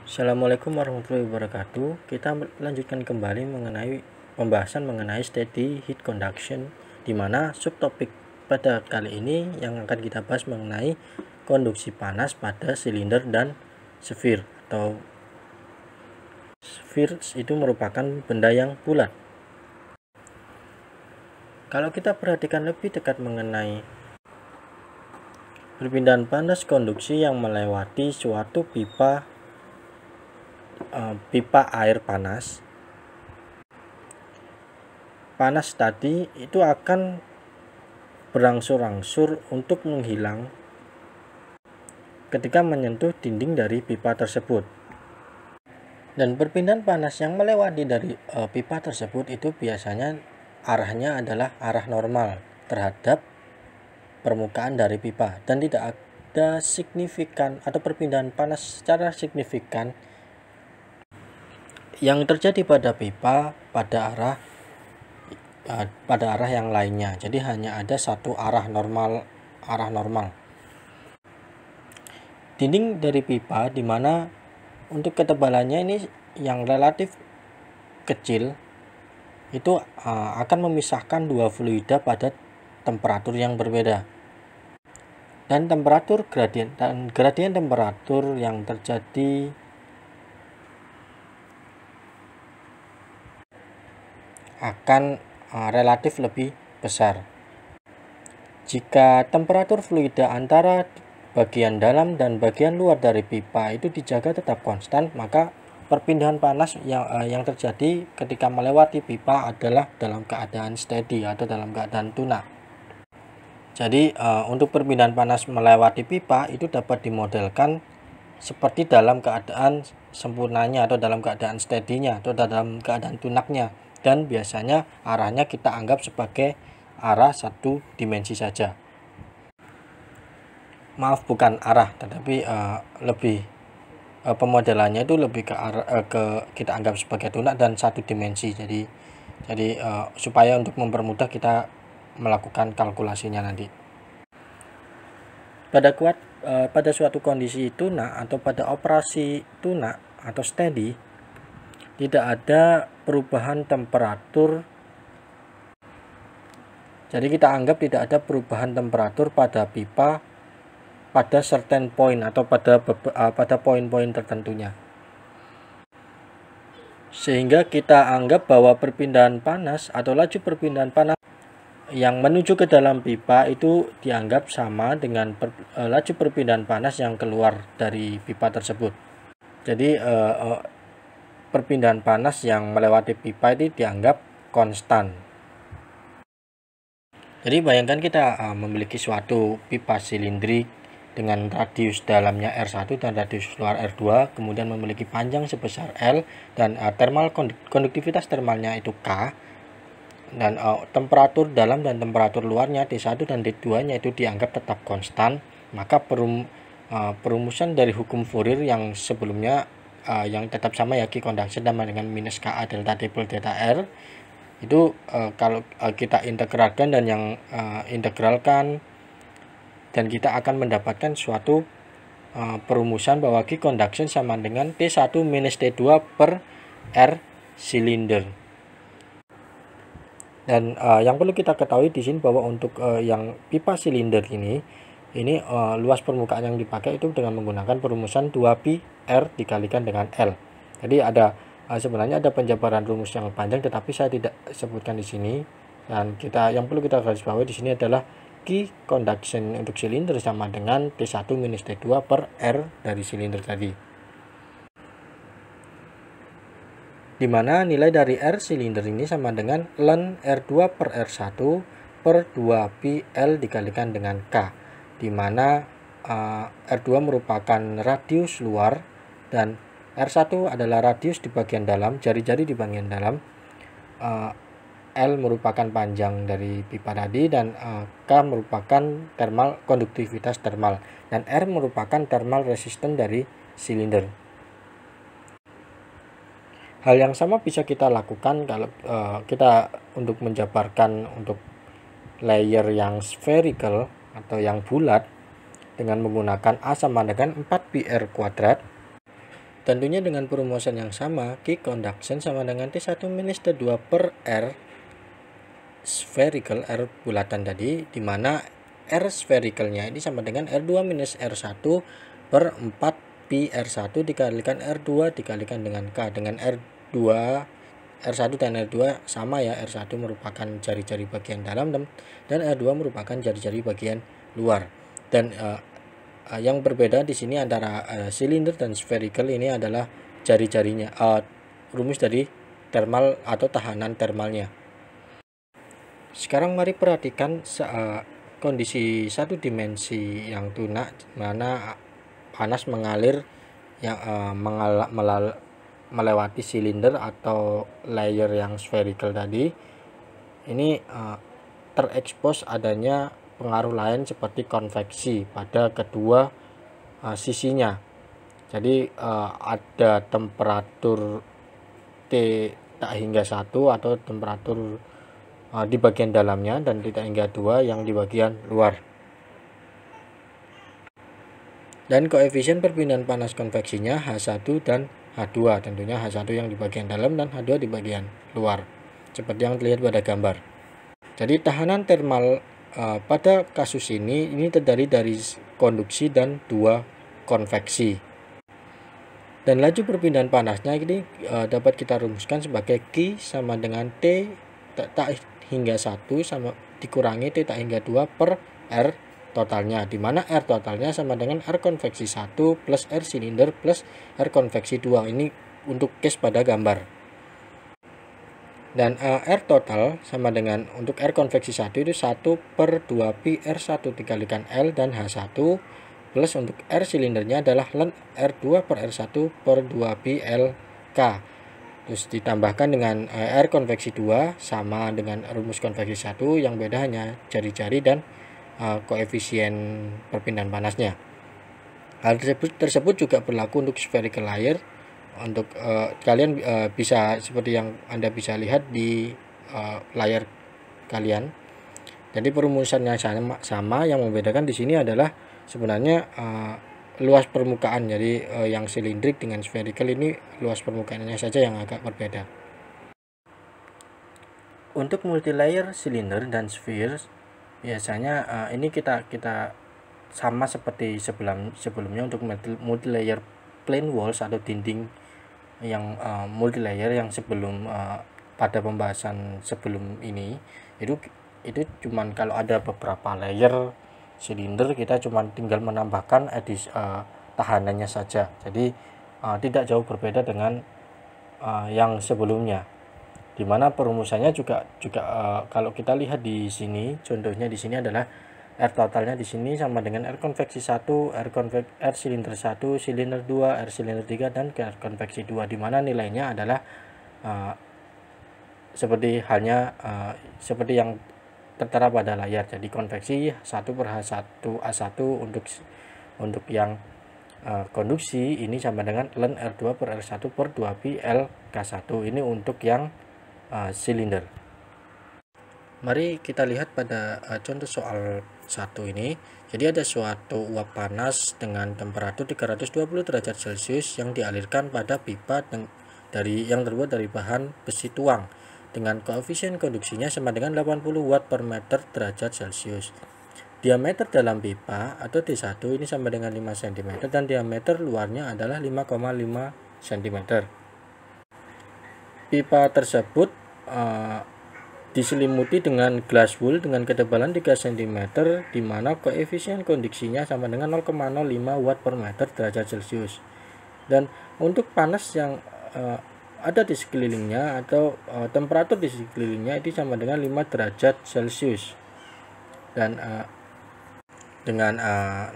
Assalamualaikum warahmatullahi wabarakatuh. Kita lanjutkan kembali mengenai pembahasan mengenai steady heat conduction, di mana subtopik pada kali ini yang akan kita bahas mengenai konduksi panas pada silinder dan sphere. Atau sphere itu merupakan benda yang bulat. Kalau kita perhatikan lebih dekat mengenai perpindahan panas konduksi yang melewati suatu pipa air panas tadi itu akan berangsur-angsur untuk menghilang ketika menyentuh dinding dari pipa tersebut. Dan perpindahan panas yang melewati dari pipa tersebut itu biasanya arahnya adalah arah normal terhadap permukaan dari pipa, dan tidak ada signifikan atau perpindahan panas secara signifikan yang terjadi pada pipa pada arah yang lainnya. Jadi hanya ada satu arah normal. Dinding dari pipa, dimana untuk ketebalannya ini yang relatif kecil, itu akan memisahkan dua fluida pada temperatur yang berbeda. Dan gradien temperatur yang terjadi akan relatif lebih besar. Jika temperatur fluida antara bagian dalam dan bagian luar dari pipa itu dijaga tetap konstan, maka perpindahan panas yang terjadi ketika melewati pipa adalah dalam keadaan steady atau dalam keadaan tunak. Jadi untuk perpindahan panas melewati pipa itu dapat dimodelkan seperti dalam keadaan sempurnanya atau dalam keadaan steady-nya atau dalam keadaan tunaknya. Dan biasanya arahnya kita anggap sebagai arah satu dimensi saja. Maaf, bukan arah, tetapi pemodelannya itu lebih ke kita anggap sebagai tunak dan satu dimensi. Jadi supaya untuk mempermudah kita melakukan kalkulasinya nanti. Pada suatu kondisi tunak atau pada operasi tunak atau steady, tidak ada perubahan temperatur. Jadi kita anggap tidak ada perubahan temperatur pada pipa pada certain point atau pada poin-poin tertentunya. Sehingga kita anggap bahwa perpindahan panas atau laju perpindahan panas yang menuju ke dalam pipa itu dianggap sama dengan laju perpindahan panas yang keluar dari pipa tersebut. Jadi perpindahan panas yang melewati pipa itu dianggap konstan. Jadi bayangkan kita memiliki suatu pipa silindrik dengan radius dalamnya R1 dan radius luar R2, kemudian memiliki panjang sebesar L dan konduktivitas termalnya itu K, dan temperatur dalam dan temperatur luarnya T1 dan T2 nya itu dianggap tetap konstan. Maka perumusan dari hukum Fourier yang sebelumnya yang tetap sama, ya, Q conduction sama dengan minus KA delta T per delta R, itu kalau kita integralkan dan integralkan, dan kita akan mendapatkan suatu perumusan bahwa Q conduction sama dengan T1 minus T2 per R silinder. Dan yang perlu kita ketahui di sini bahwa untuk yang pipa silinder ini luas permukaan yang dipakai itu dengan menggunakan perumusan 2pi R dikalikan dengan L. Jadi sebenarnya ada penjabaran rumus yang panjang, tetapi saya tidak sebutkan di sini. Dan yang perlu kita garis bawahi di sini adalah Q conduction untuk silinder sama dengan T1 minus T2 per R dari silinder tadi. Di mana nilai dari R silinder ini sama dengan ln R2 per R1 per 2pi L dikalikan dengan K, di mana R2 merupakan radius luar dan R1 adalah radius di bagian dalam, jari-jari di bagian dalam. L merupakan panjang dari pipa tadi, dan K merupakan konduktivitas termal, dan R merupakan thermal resistance dari silinder. Hal yang sama bisa kita lakukan kalau kita untuk menjabarkan untuk layer yang spherical atau yang bulat dengan menggunakan A sama dengan 4pi R kuadrat. Tentunya dengan perumusan yang sama, Q conduction sama dengan T1 minus T2 per R spherical, R bulatan tadi, di mana R sphericalnya ini sama dengan R2 minus R1 per 4 pi R1 dikalikan R2 dikalikan dengan K, dengan R2 R1 dan R2 sama ya, R1 merupakan jari-jari bagian dalam dan R2 merupakan jari-jari bagian luar. Dan yang berbeda di sini antara silinder dan spherical ini adalah jari-jarinya, rumus dari thermal atau tahanan thermalnya. Sekarang mari perhatikan kondisi satu dimensi yang tunak, mana panas mengalir yang melewati silinder atau layer yang spherical tadi. Ini terekspos adanya pengaruh lain seperti konveksi pada kedua sisinya. Jadi ada temperatur T tak hingga 1 atau temperatur di bagian dalamnya dan tidak hingga 2 yang di bagian luar. Dan koefisien perpindahan panas konveksinya H1 dan H2, tentunya H1 yang di bagian dalam dan H2 di bagian luar, seperti yang terlihat pada gambar. Jadi tahanan thermal pada kasus ini terdiri dari konduksi dan 2 konveksi. Dan laju perpindahan panasnya ini dapat kita rumuskan sebagai Q sama dengan T tak hingga 1 sama dikurangi T tak hingga 2 per R totalnya, di mana R totalnya sama dengan R konveksi 1 plus R silinder plus R konveksi 2. Ini untuk case pada gambar. Dan R total sama dengan untuk R konveksi 1 itu 1 per 2 pi R1 dikalikan L dan H1 plus untuk R silindernya adalah ln R2 per R1 per 2 pi L K. Terus ditambahkan dengan R konveksi 2 sama dengan rumus konveksi 1, yang beda hanya jari-jari dan koefisien perpindahan panasnya. Hal tersebut juga berlaku untuk spherical layer. Untuk kalian bisa seperti yang Anda bisa lihat di layar kalian. Jadi perumusannya sama, yang membedakan di sini adalah sebenarnya luas permukaan. Jadi yang silindrik dengan spherical ini luas permukaannya saja yang agak berbeda. Untuk multilayer silinder dan sphere biasanya ini kita sama seperti sebelumnya untuk multilayer plain walls atau dinding yang multilayer yang sebelum pada pembahasan sebelum ini itu cuman kalau ada beberapa layer silinder kita cuma tinggal menambahkan tahanannya saja. Jadi tidak jauh berbeda dengan yang sebelumnya, dimana perumusannya juga kalau kita lihat di sini, contohnya di sini adalah R totalnya di sini sama dengan R konveksi 1, R silinder 1, silinder 2, R silinder 3 dan R konveksi 2, dimana nilainya adalah seperti seperti yang tertera pada layar. Jadi konveksi 1 per H1 A1 untuk yang konduksi ini sama dengan ln R2 per R1 per 2 pi L K1. Ini untuk yang silinder. Mari kita lihat pada contoh soal 1 ini. Jadi ada suatu uap panas dengan temperatur 320 derajat Celcius yang dialirkan pada pipa yang terbuat dari bahan besi tuang dengan koefisien konduksinya sama dengan 80 watt per meter derajat Celcius. Diameter dalam pipa atau T1 ini sama dengan 5 cm dan diameter luarnya adalah 5,5 cm. Pipa tersebut diselimuti dengan glass wool dengan ketebalan 3 cm, di mana koefisien konduksinya sama dengan 0,05 watt per meter derajat Celcius. Dan untuk panas yang ada di sekelilingnya atau temperatur di sekelilingnya itu sama dengan 5 derajat Celcius. Dan dengan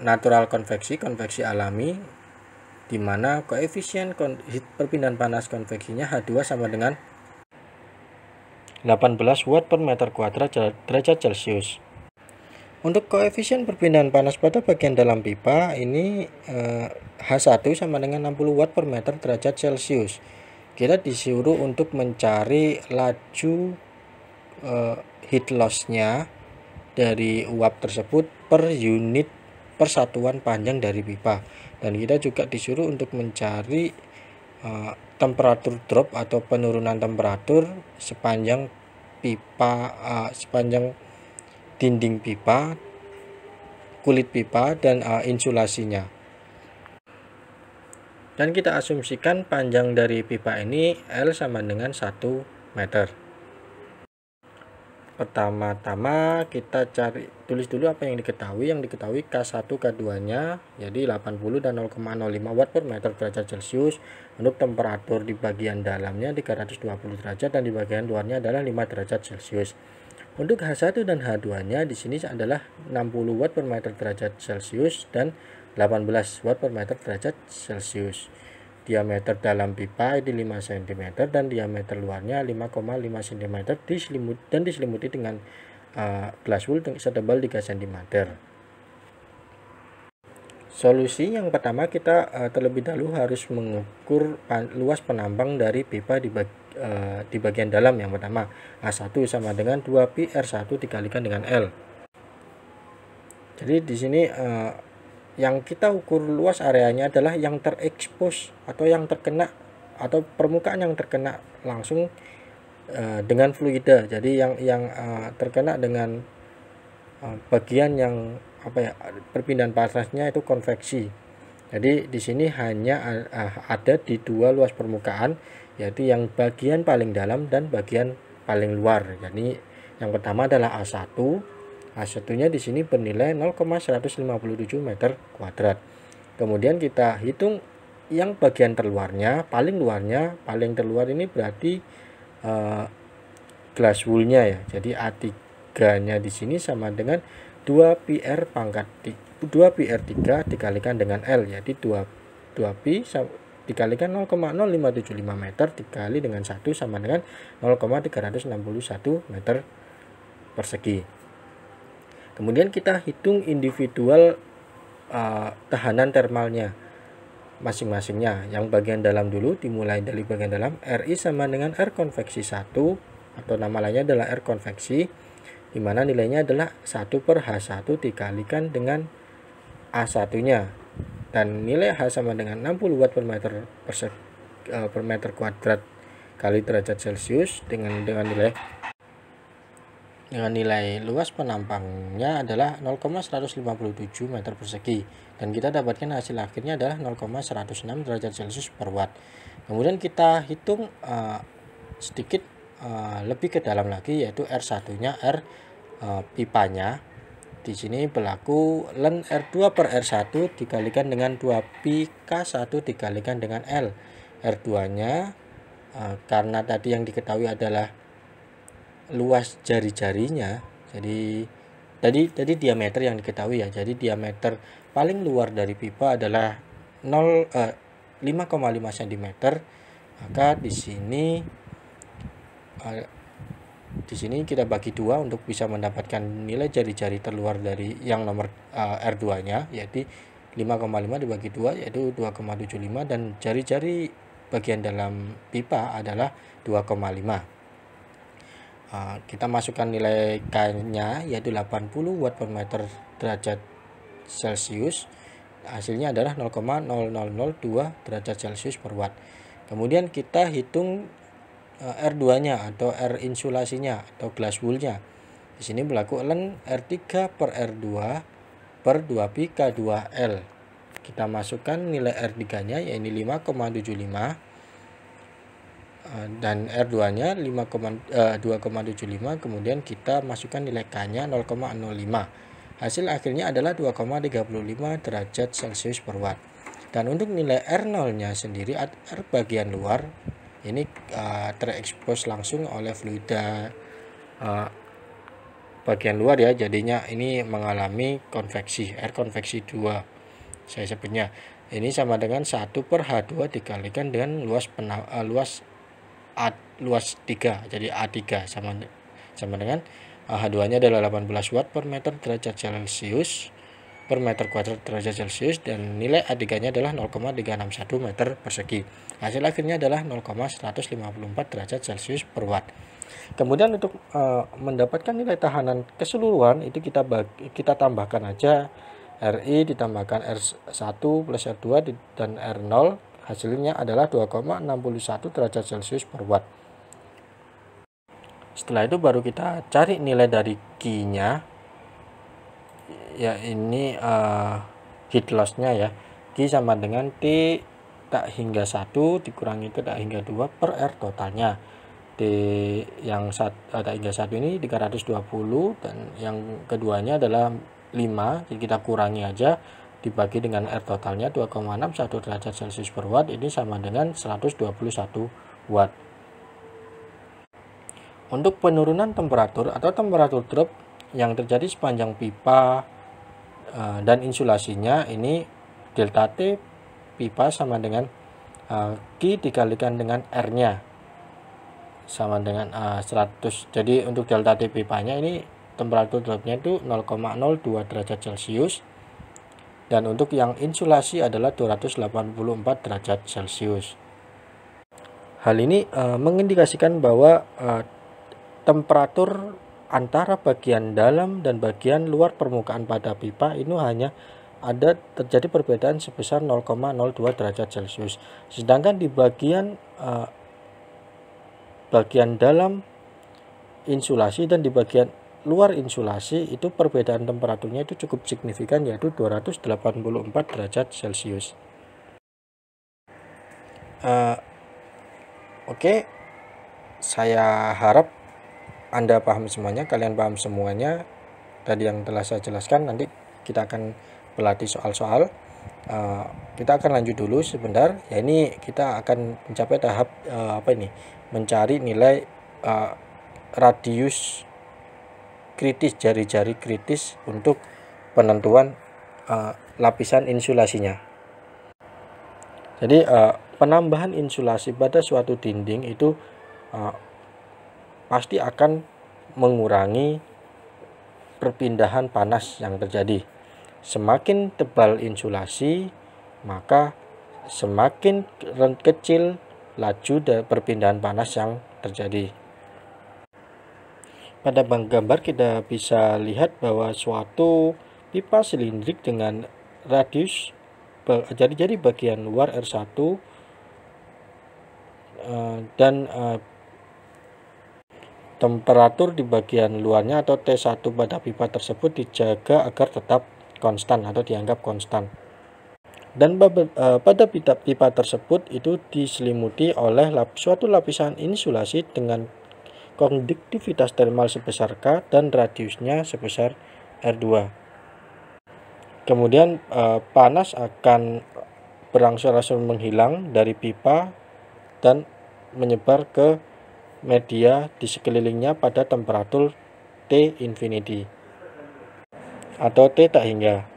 natural konveksi alami, di mana koefisien perpindahan panas konveksinya H2 sama dengan 18 watt per meter kuadrat derajat Celcius. Untuk koefisien perpindahan panas pada bagian dalam pipa ini H1 sama dengan 60 watt per meter derajat Celcius. Kita disuruh untuk mencari laju heat loss-nya dari uap tersebut per unit persatuan panjang dari pipa. Dan kita juga disuruh untuk mencari temperatur drop atau penurunan temperatur sepanjang sepanjang dinding pipa, kulit pipa, dan insulasinya. Dan kita asumsikan panjang dari pipa ini L sama dengan 1 meter. Pertama-tama kita tulis dulu apa yang diketahui. Yang diketahui K1 K2 nya jadi 80 dan 0,05 watt per meter derajat Celcius. Untuk temperatur di bagian dalamnya 320 derajat dan di bagian luarnya adalah 5 derajat Celcius. Untuk H1 dan H2 nya di sini adalah 60 watt per meter derajat Celcius dan 18 watt per meter derajat Celcius. Diameter dalam pipa itu 5 cm dan diameter luarnya 5,5 cm dan diselimuti dengan glass wool setebal 3 cm. Solusi yang pertama, kita terlebih dahulu harus mengukur luas penambang dari pipa di bagian dalam. Yang pertama, A1 sama dengan 2pi R1 dikalikan dengan L. Jadi di sini yang kita ukur luas areanya adalah yang terekspos atau yang terkena atau permukaan yang terkena langsung dengan fluida. Jadi yang terkena dengan bagian yang perpindahan panasnya itu konveksi. Jadi di sini hanya ada di dua luas permukaan, yaitu yang bagian paling dalam dan bagian paling luar. Jadi yang pertama adalah A1. A1-nya di sini bernilai 0,157 meter kuadrat. Kemudian kita hitung yang bagian terluarnya, paling terluar ini berarti glass wool-nya ya. Jadi A3-nya di sini sama dengan 2πr pangkat 2πr3 dikalikan dengan L, yaitu 2pi dikalikan 0,0575 meter dikali dengan 1 sama dengan 0,361 meter persegi. Kemudian kita hitung individual tahanan termalnya masing-masingnya. Yang bagian dalam dulu, dimulai dari bagian dalam. RI sama dengan R konveksi 1 atau nama lainnya adalah R konveksi, dimana nilainya adalah 1 per H1 dikalikan dengan A1-nya. Dan nilai H sama dengan 60 watt per meter kuadrat kali derajat Celcius dengan nilai luas penampangnya adalah 0,157 meter persegi, dan kita dapatkan hasil akhirnya adalah 0,106 derajat Celcius per watt. Kemudian kita hitung sedikit lebih ke dalam lagi, yaitu R1-nya, R pipanya. Di sini berlaku ln R2 per R1 dikalikan dengan 2pi K1 dikalikan dengan L. R2-nya karena tadi yang diketahui adalah luas jari-jarinya, jadi tadi diameter yang diketahui ya. Jadi diameter paling luar dari pipa adalah 5,5 cm. Maka di sini kita bagi dua untuk bisa mendapatkan nilai jari-jari terluar dari yang nomor R2-nya, yaitu 5,5 dibagi 2 yaitu 2,75, dan jari-jari bagian dalam pipa adalah 2,5. Kita masukkan nilai K-nya yaitu 80 watt per meter derajat Celcius. Hasilnya adalah 0,0002 derajat Celcius per watt. Kemudian kita hitung R2-nya atau R insulasinya atau glass wool-nya. Di sini berlaku ln R3 per R2 per 2pi K2L. Kita masukkan nilai R3-nya yaitu 5,75 dan R2-nya 2,75. Kemudian kita masukkan nilai K-nya 0,05. Hasil akhirnya adalah 2,35 derajat Celcius per watt. Dan untuk nilai R0-nya sendiri, R bagian luar ini terekspos langsung oleh fluida bagian luar ya. Jadinya ini mengalami konveksi, R konveksi 2 saya sebutnya. Ini sama dengan 1 per H2 dikalikan dengan luas 3, jadi A3 sama dengan H2-nya adalah 18 watt per meter derajat Celcius per meter kuadrat derajat Celcius, dan nilai A3-nya adalah 0,361 meter persegi. Hasil akhirnya adalah 0,154 derajat Celcius per watt. Kemudian untuk mendapatkan nilai tahanan keseluruhan itu kita tambahkan aja RI ditambahkan R1 plus R2 dan R0 hasilnya adalah 2,61 derajat Celcius per watt. Setelah itu baru kita cari nilai dari Q-nya, ya ini heat loss-nya ya. Q sama dengan T tak hingga 1 dikurangi T tak hingga 2 per R totalnya. T yang tak hingga 1 ini 320 dan yang keduanya adalah 5, jadi kita kurangi aja, dibagi dengan R totalnya 2,61 derajat Celcius per watt, ini sama dengan 121 watt. Untuk penurunan temperatur atau temperatur drop yang terjadi sepanjang pipa dan insulasinya, ini delta T pipa sama dengan Q dikalikan dengan R-nya sama dengan 100. Jadi untuk delta T pipanya ini temperatur dropnya itu 0,02 derajat Celcius, dan untuk yang insulasi adalah 284 derajat Celcius. Hal ini mengindikasikan bahwa temperatur antara bagian dalam dan bagian luar permukaan pada pipa ini hanya ada terjadi perbedaan sebesar 0,02 derajat Celcius. Sedangkan di bagian dalam insulasi dan di bagian luar insulasi itu perbedaan temperaturnya itu cukup signifikan, yaitu 284 derajat Celcius. Oke, saya harap Anda paham semuanya, kalian paham semuanya tadi yang telah saya jelaskan. Nanti kita akan berlatih soal-soal. Kita akan lanjut dulu sebentar. Ya, ini kita akan mencapai tahap mencari nilai radius kritis, jari-jari kritis untuk penentuan lapisan insulasinya. Jadi penambahan insulasi pada suatu dinding itu pasti akan mengurangi perpindahan panas yang terjadi. Semakin tebal insulasi, maka semakin kecil laju perpindahan panas yang terjadi. Pada gambar kita bisa lihat bahwa suatu pipa silindrik dengan radius jari-jari bagian luar R1 dan temperatur di bagian luarnya atau T1 pada pipa tersebut dijaga agar tetap konstan atau dianggap konstan. Dan pada pipa tersebut itu diselimuti oleh suatu lapisan insulasi dengan konduktivitas termal sebesar K dan radiusnya sebesar R2. Kemudian panas akan berangsur-angsur menghilang dari pipa dan menyebar ke media di sekelilingnya pada temperatur T infinity atau T tak hingga,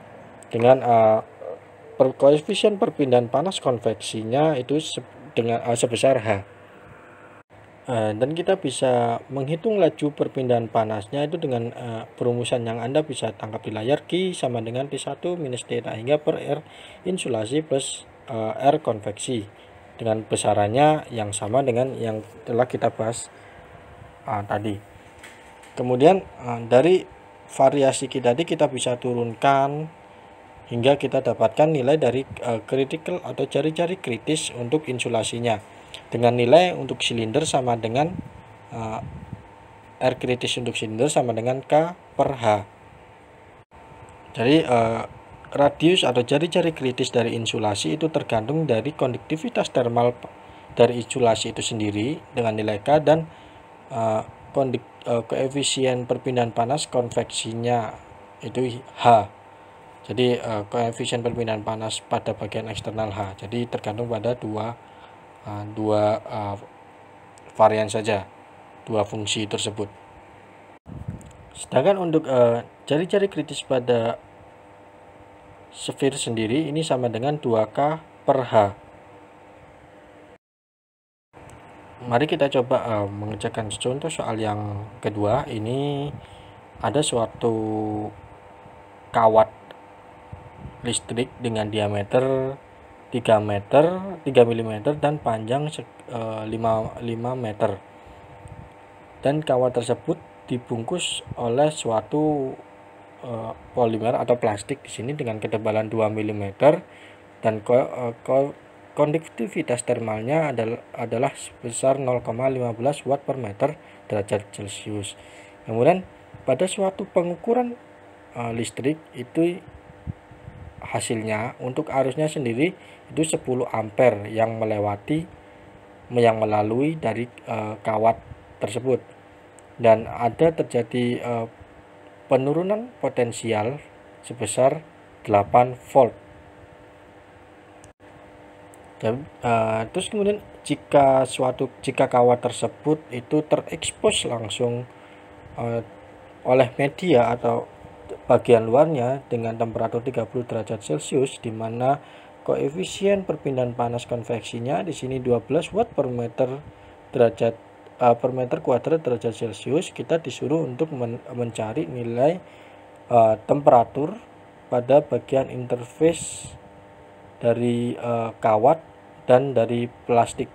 dengan koefisien perpindahan panas konveksinya itu sebesar H. Dan kita bisa menghitung laju perpindahan panasnya itu dengan perumusan yang Anda bisa tangkap di layar. Q sama dengan T1 minus T tak hingga per R insulasi plus R konveksi, dengan besarannya yang sama dengan yang telah kita bahas tadi. Kemudian dari variasi tadi kita bisa turunkan hingga kita dapatkan nilai dari critical atau jari-jari kritis untuk insulasinya, dengan nilai untuk silinder sama dengan R kritis untuk silinder sama dengan K per H. Jadi radius atau jari-jari kritis dari insulasi itu tergantung dari konduktivitas termal dari insulasi itu sendiri dengan nilai K, dan koefisien perpindahan panas konveksinya itu H. Jadi koefisien perpindahan panas pada bagian eksternal H. Jadi tergantung pada dua varian saja, dua fungsi tersebut. Sedangkan untuk jari-jari kritis pada sphere sendiri ini sama dengan 2K per H. Mari kita coba mengerjakan contoh soal yang kedua. Ini ada suatu kawat listrik dengan diameter 3 mm dan panjang 5 meter. Dan kawat tersebut dibungkus oleh suatu polimer atau plastik di sini dengan ketebalan 2 mm dan konduktivitas termalnya adalah sebesar 0,15 watt per meter derajat Celcius. Kemudian pada suatu pengukuran listrik itu hasilnya untuk arusnya sendiri itu 10 ampere yang melalui dari kawat tersebut, dan ada terjadi penurunan potensial sebesar 8 volt. Terus kemudian jika kawat tersebut itu terekspos langsung oleh media atau bagian luarnya dengan temperatur 30 derajat Celcius, di mana koefisien perpindahan panas konveksinya di sini 12 watt per meter kuadrat derajat Celcius, kita disuruh untuk mencari nilai temperatur pada bagian interface dari kawat dan dari plastik.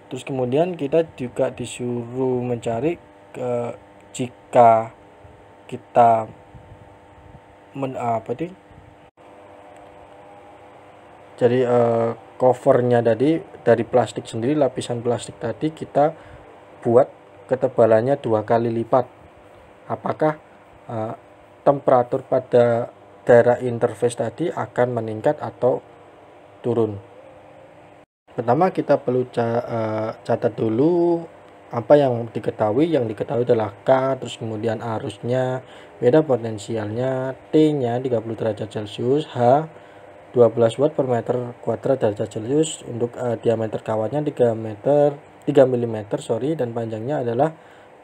Terus kemudian kita juga disuruh mencari jika kita jadi covernya tadi dari plastik sendiri, lapisan plastik tadi kita buat ketebalannya 2 kali lipat. Apakah temperatur pada daerah interface tadi akan meningkat atau turun? Pertama kita perlu catat dulu apa yang diketahui. Yang diketahui adalah K, terus kemudian arusnya, beda potensialnya, T-nya 30 derajat Celcius, H 12 watt per meter kuadrat derajat Celcius, untuk diameter kawatnya 3 mm, dan panjangnya adalah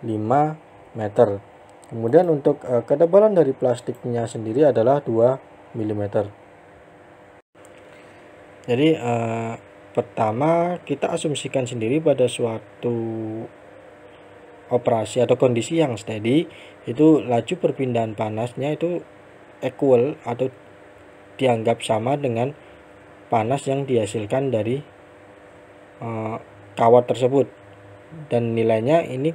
5 meter. Kemudian untuk ketebalan dari plastiknya sendiri adalah 2 mm. Jadi pertama kita asumsikan sendiri pada suatu operasi atau kondisi yang steady, itu laju perpindahan panasnya itu equal atau dianggap sama dengan panas yang dihasilkan dari kawat tersebut, dan nilainya ini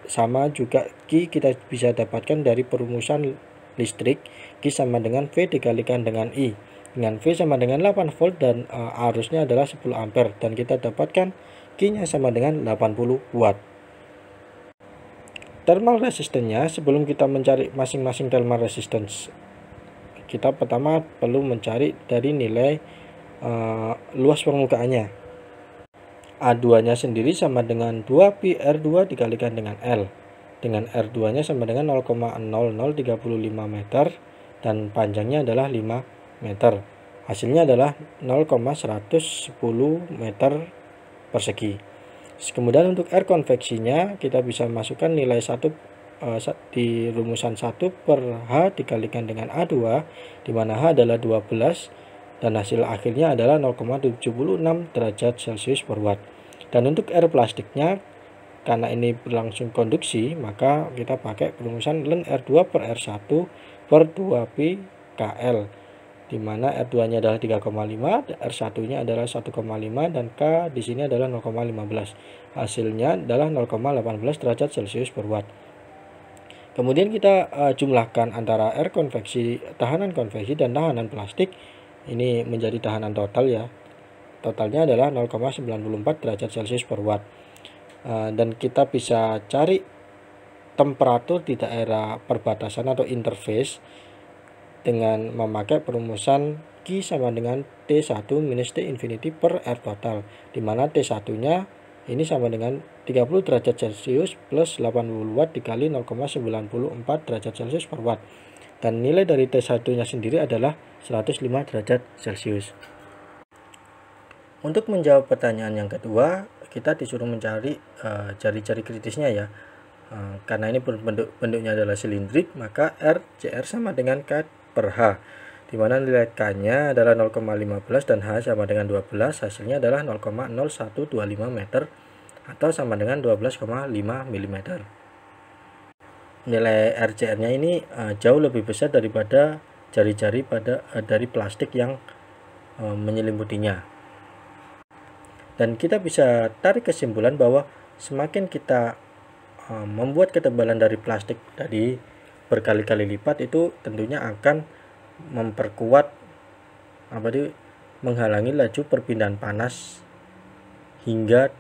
sama juga. Q kita bisa dapatkan dari perumusan listrik, Q sama dengan V dikalikan dengan I, dengan V sama dengan 8 volt dan arusnya adalah 10 ampere, dan kita dapatkan Q-nya sama dengan 80 watt. Thermal resistance-nya, sebelum kita mencari masing-masing thermal resistance, kita pertama perlu mencari dari nilai luas permukaannya. A2-nya sendiri sama dengan 2pi R2 dikalikan dengan L, dengan R2-nya sama dengan 0,0035 meter dan panjangnya adalah 5 meter. Hasilnya adalah 0,110 meter persegi. Kemudian untuk air konveksinya kita bisa masukkan nilai 1 di rumusan 1 per H dikalikan dengan A2, di mana H adalah 12 dan hasil akhirnya adalah 0,76 derajat Celcius per watt. Dan untuk air plastiknya, karena ini berlangsung konduksi, maka kita pakai perumusan ln R2 per R1 per 2pi KL, di mana R2-nya adalah 3,5, R1-nya adalah 1,5 dan K di sini adalah 0,15. Hasilnya adalah 0,18 derajat Celcius per watt. Kemudian kita jumlahkan antara air konveksi, tahanan konveksi dan tahanan plastik. Ini menjadi tahanan total ya. Totalnya adalah 0,94 derajat Celcius per watt. Dan kita bisa cari temperatur di daerah perbatasan atau interface dengan memakai perumusan Q sama dengan T1 minus T infinity per R total, di mana T1-nya ini sama dengan 30 derajat Celcius plus 80 watt dikali 0,94 derajat Celcius per watt. Dan nilai dari T1-nya sendiri adalah 105 derajat Celcius. Untuk menjawab pertanyaan yang kedua, kita disuruh mencari jari-jari kritisnya ya. Karena ini bentuknya adalah silindrik, maka R CR sama dengan K per H, di mana nilai K-nya adalah 0,15 dan H sama dengan 12, hasilnya adalah 0,0125 meter atau sama dengan 12,5 mm. Nilai RCR-nya ini jauh lebih besar daripada jari-jari dari plastik yang menyelimutinya. Dan kita bisa tarik kesimpulan bahwa semakin kita membuat ketebalan dari plastik tadi berkali-kali lipat, itu tentunya akan memperkuat menghalangi laju perpindahan panas hingga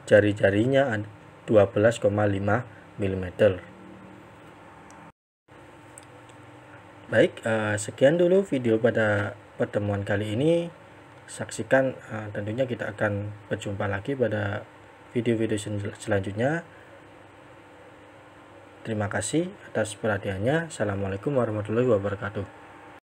jari-jarinya 12,5 mm. Baik, sekian dulu video pada pertemuan kali ini. Saksikan, tentunya kita akan berjumpa lagi pada video-video selanjutnya. Terima kasih atas perhatiannya. Assalamualaikum warahmatullahi wabarakatuh.